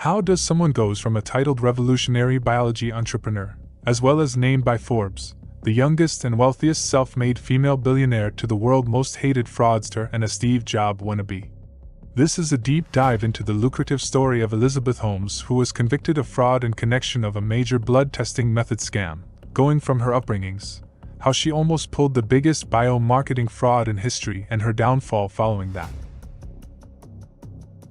How does someone goes from a titled revolutionary biology entrepreneur, as well as named by Forbes, the youngest and wealthiest self-made female billionaire, to the world's most hated fraudster and a Steve Jobs wannabe? This is a deep dive into the lucrative story of Elizabeth Holmes, who was convicted of fraud in connection of a major blood testing method scam, going from her upbringings, how she almost pulled the biggest bio-marketing fraud in history, and her downfall following that.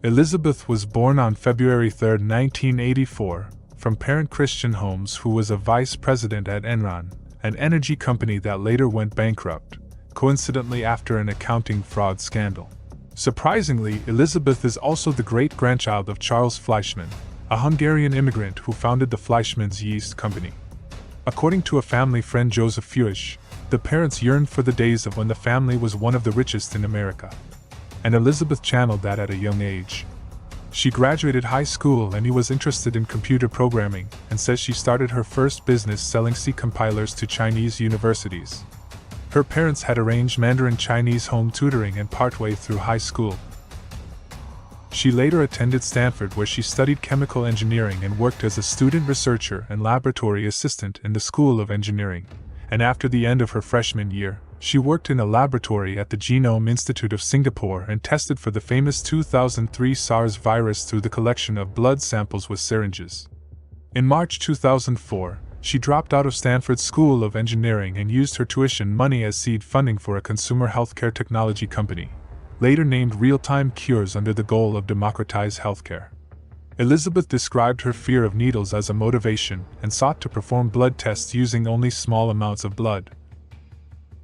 Elizabeth was born on February 3, 1984, from parent Christian Holmes, who was a vice president at Enron, an energy company that later went bankrupt, coincidentally after an accounting fraud scandal. Surprisingly, Elizabeth is also the great-grandchild of Charles Fleischmann, a Hungarian immigrant who founded the Fleischmann's Yeast Company. According to a family friend, Joseph Feucht, the parents yearned for the days of when the family was one of the richest in America. And Elizabeth channeled that at a young age. She graduated high school and was interested in computer programming, and says she started her first business selling C compilers to Chinese universities. Her parents had arranged Mandarin Chinese home tutoring and partway through high school. She later attended Stanford, where she studied chemical engineering and worked as a student researcher and laboratory assistant in the School of Engineering. And after the end of her freshman year, she worked in a laboratory at the Genome Institute of Singapore and tested for the famous 2003 SARS virus through the collection of blood samples with syringes. In March 2004, she dropped out of Stanford School of Engineering and used her tuition money as seed funding for a consumer healthcare technology company, later named Real-Time Cures, under the goal of democratize healthcare. Elizabeth described her fear of needles as a motivation and sought to perform blood tests using only small amounts of blood.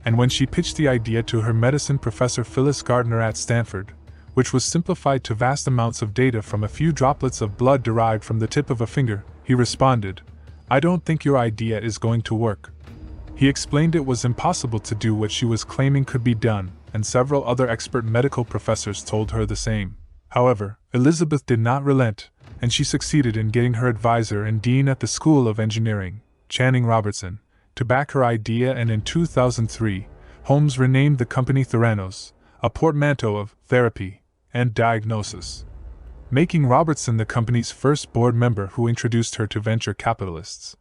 And when she pitched the idea to her medicine professor Phyllis Gardner at Stanford, which was simplified to vast amounts of data from a few droplets of blood derived from the tip of a finger, he responded, "I don't think your idea is going to work." He explained it was impossible to do what she was claiming could be done, and several other expert medical professors told her the same. However, Elizabeth did not relent, and she succeeded in getting her advisor and dean at the School of Engineering, Channing Robertson, to back her idea, and in 2003, Holmes renamed the company Theranos, a portmanteau of therapy and diagnosis, making Robertson the company's first board member who introduced her to venture capitalists.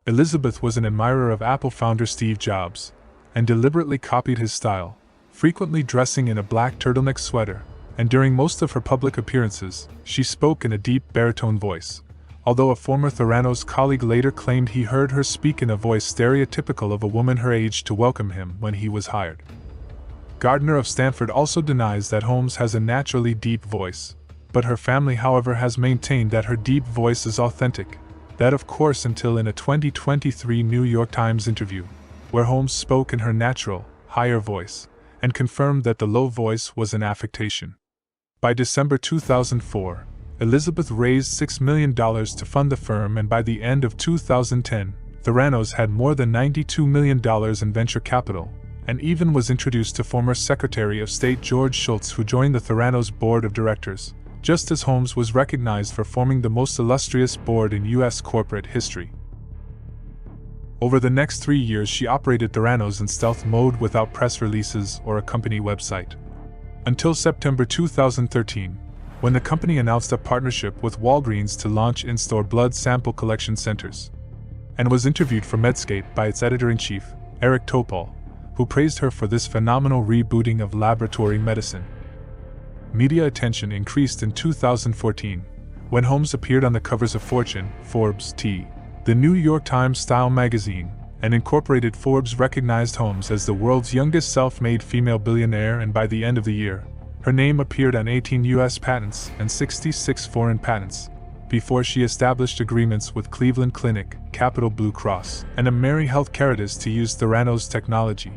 Elizabeth was an admirer of Apple founder Steve Jobs, and deliberately copied his style, frequently dressing in a black turtleneck sweater, and during most of her public appearances, she spoke in a deep baritone voice, although a former Theranos colleague later claimed he heard her speak in a voice stereotypical of a woman her age to welcome him when he was hired. Gardner of Stanford also denies that Holmes has a naturally deep voice, but her family, however, has maintained that her deep voice is authentic. That, of course, until in a 2023 New York Times interview, where Holmes spoke in her natural, higher voice, and confirmed that the low voice was an affectation. By December 2004, Elizabeth raised $6 million to fund the firm, and by the end of 2010, Theranos had more than $92 million in venture capital, and even was introduced to former Secretary of State George Shultz, who joined the Theranos board of directors, just as Holmes was recognized for forming the most illustrious board in U.S. corporate history. Over the next 3 years, she operated Theranos in stealth mode without press releases or a company website. Until September 2013, when the company announced a partnership with Walgreens to launch in-store blood sample collection centers, and was interviewed for Medscape by its editor-in-chief, Eric Topol, who praised her for this phenomenal rebooting of laboratory medicine. Media attention increased in 2014, when Holmes appeared on the covers of Fortune, Forbes, the New York Times Style magazine, and Incorporated. Forbes recognized Holmes as the world's youngest self-made female billionaire, and by the end of the year, her name appeared on 18 U.S. patents and 66 foreign patents, before she established agreements with Cleveland Clinic, Capital Blue Cross, and Ameri Health Caritas to use Theranos technology.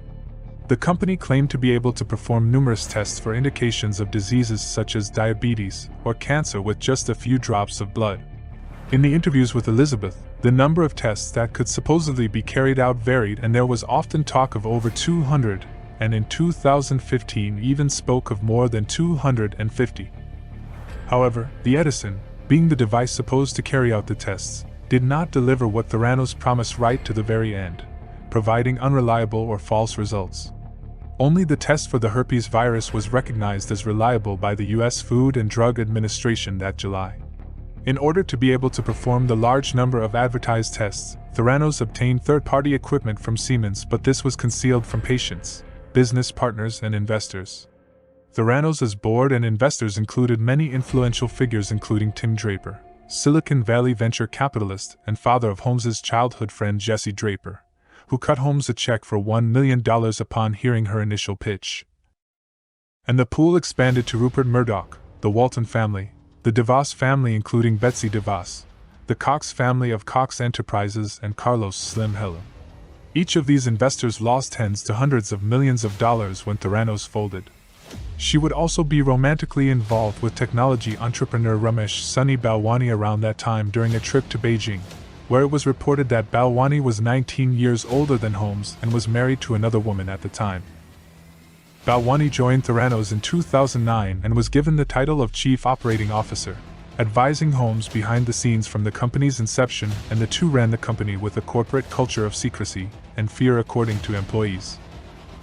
The company claimed to be able to perform numerous tests for indications of diseases such as diabetes or cancer with just a few drops of blood. In the interviews with Elizabeth, the number of tests that could supposedly be carried out varied, and there was often talk of over 200, and in 2015 even spoke of more than 250. However, the Edison, being the device supposed to carry out the tests, did not deliver what Theranos promised right to the very end, providing unreliable or false results. Only the test for the herpes virus was recognized as reliable by the U.S. Food and Drug Administration that July. In order to be able to perform the large number of advertised tests, Theranos obtained third-party equipment from Siemens, but this was concealed from patients, business partners, and investors. Theranos' board and investors included many influential figures including Tim Draper, Silicon Valley venture capitalist and father of Holmes' childhood friend Jesse Draper, who cut Holmes a check for $1 million upon hearing her initial pitch. And the pool expanded to Rupert Murdoch, the Walton family, the DeVos family including Betsy DeVos, the Cox family of Cox Enterprises, and Carlos Slim Hello. Each of these investors lost tens to hundreds of millions of dollars when Theranos folded. She would also be romantically involved with technology entrepreneur Ramesh Sunny Balwani around that time during a trip to Beijing, where it was reported that Balwani was 19 years older than Holmes and was married to another woman at the time. Balwani joined Theranos in 2009 and was given the title of Chief Operating Officer, advising Holmes behind the scenes from the company's inception, and the two ran the company with a corporate culture of secrecy and fear according to employees.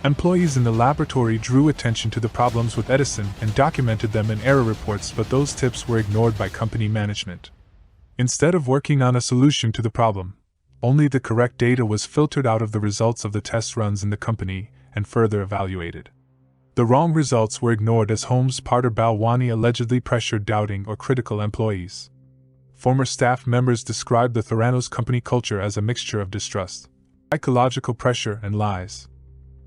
Employees in the laboratory drew attention to the problems with Edison and documented them in error reports, but those tips were ignored by company management. Instead of working on a solution to the problem, only the correct data was filtered out of the results of the test runs in the company and further evaluated. The wrong results were ignored as Holmes' partner Balwani allegedly pressured doubting or critical employees. Former staff members described the Theranos company culture as a mixture of distrust, psychological pressure, and lies.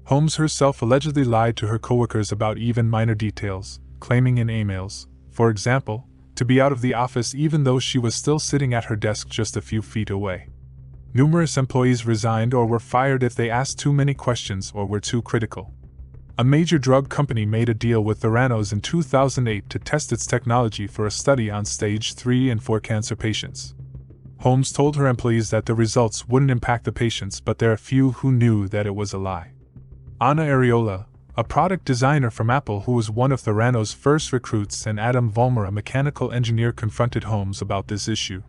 Holmes herself allegedly lied to her coworkers about even minor details, claiming in emails, for example, to be out of the office even though she was still sitting at her desk just a few feet away. Numerous employees resigned or were fired if they asked too many questions or were too critical. A major drug company made a deal with Theranos in 2008 to test its technology for a study on stage 3 and 4 cancer patients. Holmes told her employees that the results wouldn't impact the patients, but there are few who knew that it was a lie. Anna Areola, a product designer from Apple who was one of Theranos' first recruits, and Adam Vollmer, a mechanical engineer, confronted Holmes about this issue.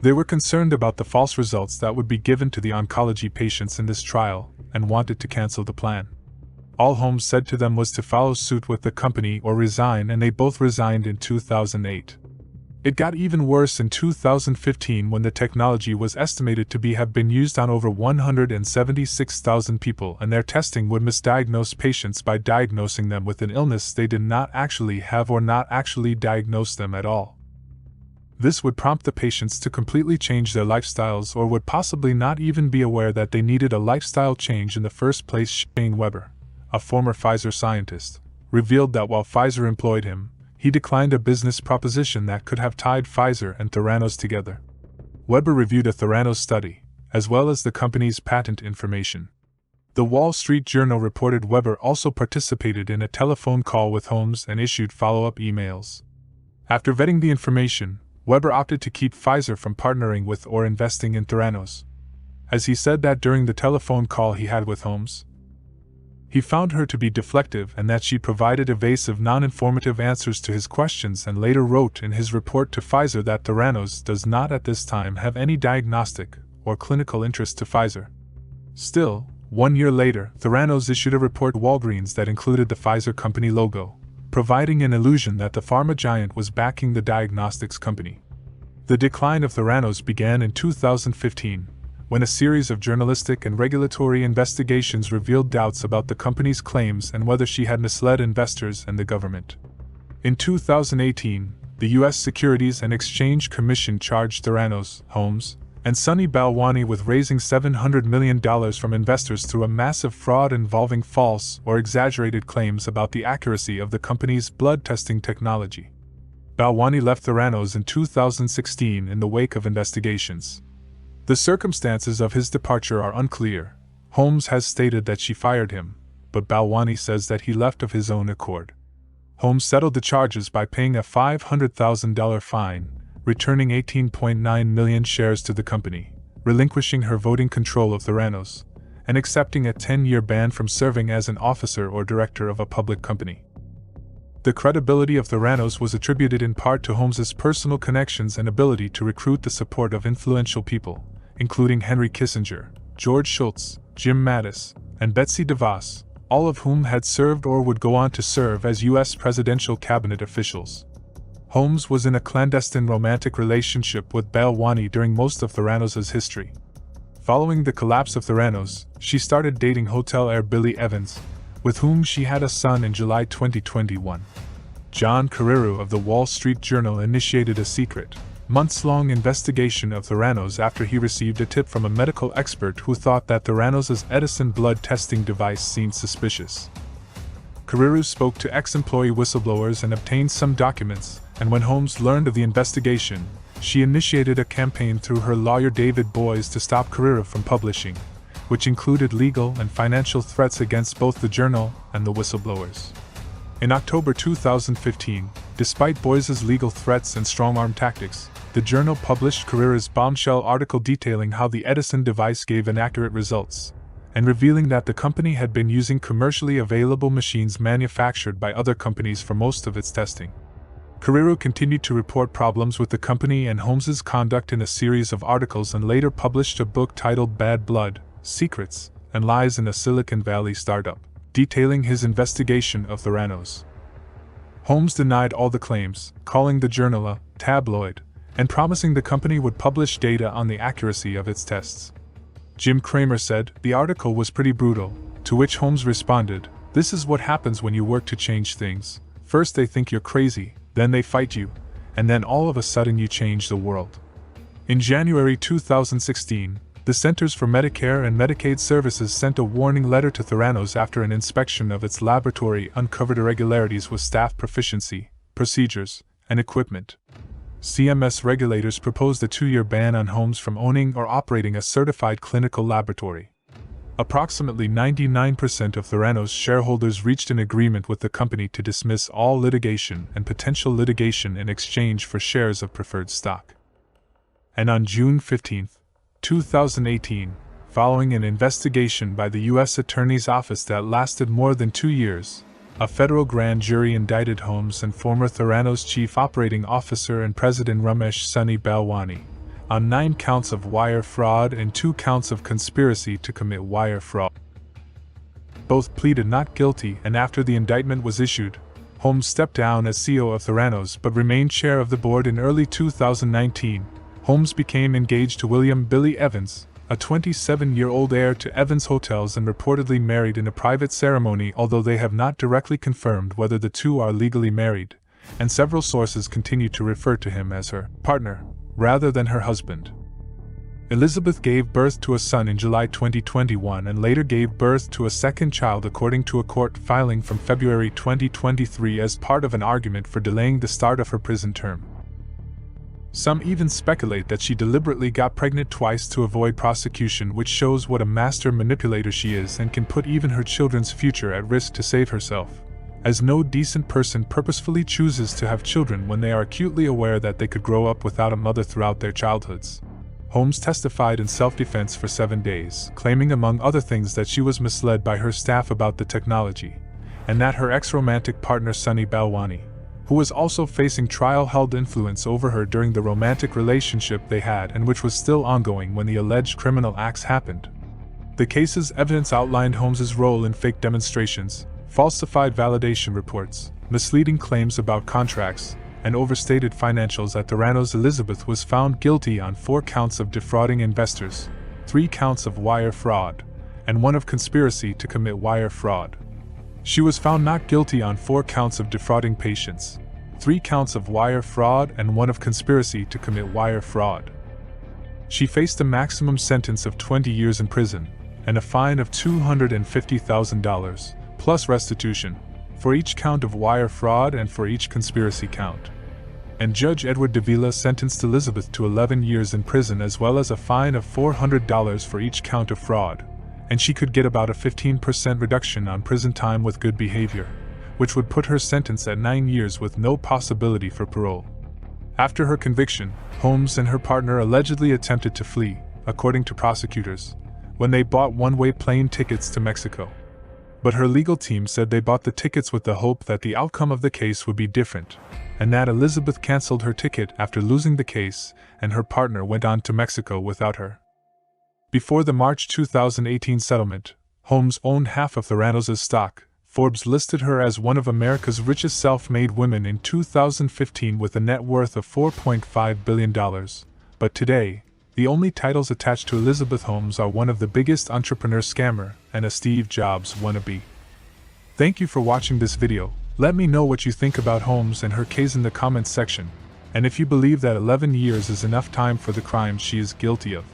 They were concerned about the false results that would be given to the oncology patients in this trial and wanted to cancel the plan. All Holmes said to them was to follow suit with the company or resign, and they both resigned in 2008. It got even worse in 2015 when the technology was estimated to have been used on over 176,000 people, and their testing would misdiagnose patients by diagnosing them with an illness they did not actually have or not actually diagnose them at all. This would prompt the patients to completely change their lifestyles or would possibly not even be aware that they needed a lifestyle change in the first place. Shane Weber, a former Pfizer scientist, revealed that while Pfizer employed him, he declined a business proposition that could have tied Pfizer and Theranos together. Weber reviewed a Theranos study, as well as the company's patent information. The Wall Street Journal reported Weber also participated in a telephone call with Holmes and issued follow-up emails. After vetting the information, Weber opted to keep Pfizer from partnering with or investing in Theranos. As he said that during the telephone call he had with Holmes, he found her to be deflective and that she provided evasive, non-informative answers to his questions, and later wrote in his report to Pfizer that Theranos does not at this time have any diagnostic or clinical interest to Pfizer. Still, 1 year later, Theranos issued a report to Walgreens that included the Pfizer company logo, providing an illusion that the pharma giant was backing the diagnostics company. The decline of Theranos began in 2015, when a series of journalistic and regulatory investigations revealed doubts about the company's claims and whether she had misled investors and the government. In 2018, the U.S. Securities and Exchange Commission charged Theranos, Holmes, and Sunny Balwani with raising $700 million from investors through a massive fraud involving false or exaggerated claims about the accuracy of the company's blood testing technology. Balwani left Theranos in 2016 in the wake of investigations. The circumstances of his departure are unclear. Holmes has stated that she fired him, but Balwani says that he left of his own accord. Holmes settled the charges by paying a $500,000 fine, returning 18.9 million shares to the company, relinquishing her voting control of Theranos, and accepting a 10-year ban from serving as an officer or director of a public company. The credibility of Theranos was attributed in part to Holmes's personal connections and ability to recruit the support of influential people, including Henry Kissinger, George Shultz, Jim Mattis, and Betsy DeVos, all of whom had served or would go on to serve as U.S. presidential cabinet officials. Holmes was in a clandestine romantic relationship with Balwani during most of Theranos' history. Following the collapse of Theranos, she started dating hotel heir Billy Evans, with whom she had a son in July 2021. John Carreiro of the Wall Street Journal initiated a secret, months-long investigation of Theranos after he received a tip from a medical expert who thought that Theranos' Edison blood testing device seemed suspicious. Carreiro spoke to ex-employee whistleblowers and obtained some documents, and when Holmes learned of the investigation, she initiated a campaign through her lawyer David Boies to stop Carreiro from publishing, which included legal and financial threats against both the journal and the whistleblowers. In October 2015, despite Boies' legal threats and strong-arm tactics, the journal published Carreiro's bombshell article detailing how the Edison device gave inaccurate results, and revealing that the company had been using commercially available machines manufactured by other companies for most of its testing. Carreiro continued to report problems with the company and Holmes's conduct in a series of articles and later published a book titled Bad Blood, Secrets, and Lies in a Silicon Valley Startup, detailing his investigation of Theranos. Holmes denied all the claims, calling the journal a tabloid, and promising the company would publish data on the accuracy of its tests. Jim Cramer said, "The article was pretty brutal," to which Holmes responded, "This is what happens when you work to change things. First they think you're crazy, then they fight you, and then all of a sudden you change the world." In January 2016, the Centers for Medicare and Medicaid Services sent a warning letter to Theranos after an inspection of its laboratory uncovered irregularities with staff proficiency, procedures, and equipment. CMS regulators proposed a 2-year ban on Holmes from owning or operating a certified clinical laboratory. Approximately 99% of Theranos shareholders reached an agreement with the company to dismiss all litigation and potential litigation in exchange for shares of preferred stock. And on June 15, 2018, following an investigation by the U.S. Attorney's Office that lasted more than 2 years, a federal grand jury indicted Holmes and former Theranos chief operating officer and president Ramesh Sunny Balwani on 9 counts of wire fraud and 2 counts of conspiracy to commit wire fraud. Both pleaded not guilty, and after the indictment was issued, Holmes stepped down as CEO of Theranos but remained chair of the board. In early 2019, Holmes became engaged to William "Billy" Evans, a 27-year-old heir to Evans Hotels, and reportedly married in a private ceremony, although they have not directly confirmed whether the two are legally married, and several sources continue to refer to him as her partner, rather than her husband. Elizabeth gave birth to a son in July 2021 and later gave birth to a second child, according to a court filing from February 2023, as part of an argument for delaying the start of her prison term. Some even speculate that she deliberately got pregnant twice to avoid prosecution, which shows what a master manipulator she is and can put even her children's future at risk to save herself, as no decent person purposefully chooses to have children when they are acutely aware that they could grow up without a mother throughout their childhoods. Holmes testified in self-defense for 7 days, claiming among other things that she was misled by her staff about the technology, and that her ex-romantic partner Sunny Balwani, who was also facing trial, held influence over her during the romantic relationship they had and which was still ongoing when the alleged criminal acts happened. The case's evidence outlined Holmes's role in fake demonstrations, falsified validation reports, misleading claims about contracts, and overstated financials at Theranos. Elizabeth was found guilty on 4 counts of defrauding investors, 3 counts of wire fraud, and 1 of conspiracy to commit wire fraud. She was found not guilty on 4 counts of defrauding patients, 3 counts of wire fraud, and 1 of conspiracy to commit wire fraud. She faced a maximum sentence of 20 years in prison, and a fine of $250,000, plus restitution, for each count of wire fraud and for each conspiracy count. And Judge Edward Davila sentenced Elizabeth to 11 years in prison as well as a fine of $400 for each count of fraud, and she could get about a 15% reduction on prison time with good behavior, which would put her sentence at 9 years with no possibility for parole. After her conviction, Holmes and her partner allegedly attempted to flee, according to prosecutors, when they bought one-way plane tickets to Mexico. But her legal team said they bought the tickets with the hope that the outcome of the case would be different, and that Elizabeth canceled her ticket after losing the case, and her partner went on to Mexico without her. Before the March 2018 settlement, Holmes owned half of Theranos' stock, Forbes listed her as one of America's richest self-made women in 2015 with a net worth of $4.5 billion. But today, the only titles attached to Elizabeth Holmes are one of the biggest entrepreneur scammer and a Steve Jobs wannabe. Thank you for watching this video. Let me know what you think about Holmes and her case in the comments section, and if you believe that 11 years is enough time for the crimes she is guilty of.